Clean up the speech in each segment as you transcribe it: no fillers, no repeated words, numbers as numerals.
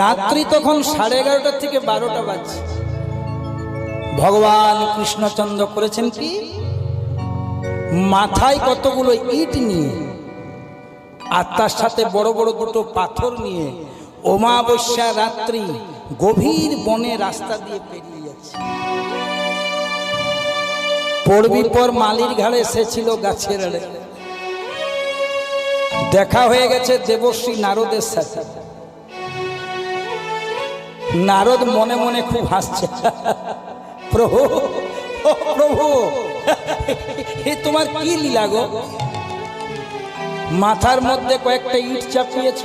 রাত্রি তখন 11:30 থেকে 12টা বাজছে। ভগবান কৃষ্ণচন্দ্র করেছেন কি, মাথায় কতগুলো ইট নিয়ে আর তার সাথে বড় বড় দুটো পাথর নিয়ে অমাবস্যা রাত্রি গভীর বনে রাস্তা দিয়ে পেরিয়ে যাচ্ছে। পড়বি পর মালির ঘাড়ে এসেছিল গাছের আড়ে, দেখা হয়ে গেছে দেবশ্রী নারদের সাথে। নারদ মনে মনে খুব হাসছে, প্রভু ও প্রভু, এ তোমার কি লীলা গো? মাথার মধ্যে কয়েকটা ইট চাপিয়েছ,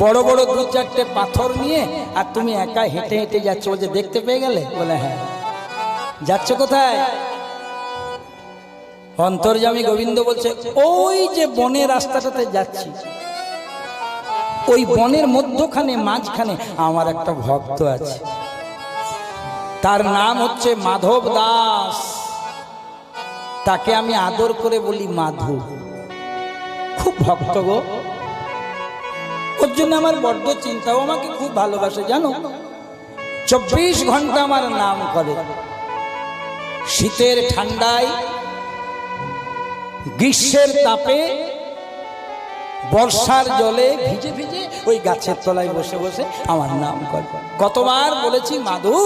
বড় বড় 2-4টে পাথর নিয়ে, আর তুমি একা হেঁটে হেঁটে যাচ্ছ। বলছে দেখতে পেয়ে গেলে? বলে হ্যাঁ। যাচ্ছ কোথায়? অন্তর্যামী গোবিন্দ বলছে ওই যে বনের রাস্তাটাতে যাচ্ছি, ওই বনের মধ্যখানে মাঝখানে আমার একটা ভক্ত আছে, তার নাম হচ্ছে মাধব দাস। তাকে আমি আদর করে বলি মাধু। খুব ভক্ত গো, ওর জন্য আমার বড্ড চিন্তা। ও আমাকে খুব ভালোবাসে জানো, 24 ঘন্টা আমার নাম করে। শীতের ঠান্ডায়, গ্রীষ্মের তাপে, বর্ষার জলে ভিজে ভিজে ওই গাছের তলায় বসে বসে আমার নাম করে। কতবার বলেছি মাধু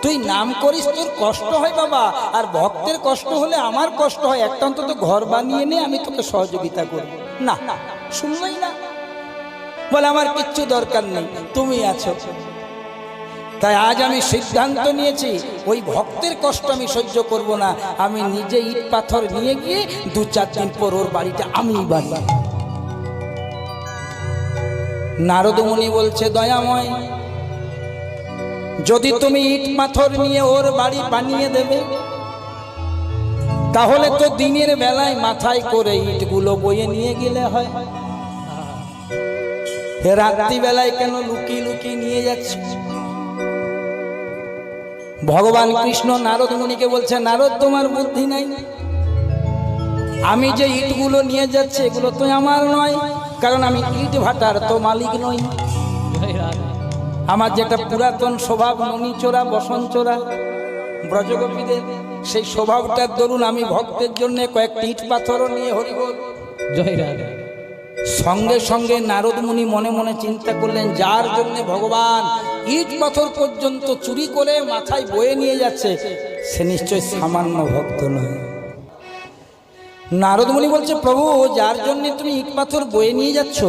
তুই নাম করিস, তোর কষ্ট হয় বাবা, আর ভক্তের কষ্ট হলে আমার কষ্ট হয়, একটা অন্তত ঘর বানিয়ে নে, আমি তোকে সহযোগিতা করব। না, শুনলই না, বলে আমার কিচ্ছু দরকার নেই, তুমি আছো। তাই আজ আমি সিদ্ধান্ত নিয়েছি, ওই ভক্তের কষ্ট আমি সহ্য করব না। আমি নিজে ইট পাথর নিয়ে গিয়ে 2-4 দিন পর ওর বাড়িটা আমি বানাবো। নারদ মুনি বলছে দয়াময়, যদি তুমি ইট পাথর নিয়ে ওর বাড়ি বানিয়ে দেবে, তাহলে তো দিনের বেলায় মাথায় করে ইটগুলো বয়ে নিয়ে গেলে হয়, রাত্রি বেলায় কেন লুকিয়ে লুকিয়ে নিয়ে যাচ্ছে? ভগবান কৃষ্ণ নারদ মুনিকে বলছে নারদ তোমার বুদ্ধি নাই, আমি যে ইটগুলো নিয়ে যাচ্ছি এগুলো তো আমার নয়, কারণ আমি ইট ভাটার তো মালিক নই। আমার যেটা পুরাতন স্বভাব, ননীচোরা বসনচোরা ব্রজগোপীদের, সেই স্বভাবটার দরুন আমি ভক্তের জন্য কয়েকটি ইট পাথরও নিয়ে হরিবল জয় রাধা। সঙ্গে সঙ্গে নারদ মুনি মনে মনে চিন্তা করলেন, যার জন্য ভগবান ইট পাথর পর্যন্ত চুরি করে মাথায় বয়ে নিয়ে যাচ্ছে, সে নিশ্চয় সামান্য ভক্ত নয়। নারদ মুনি বলছে প্রভু, যার জন্য তুমি ইট পাথর বয়ে নিয়ে যাচ্ছ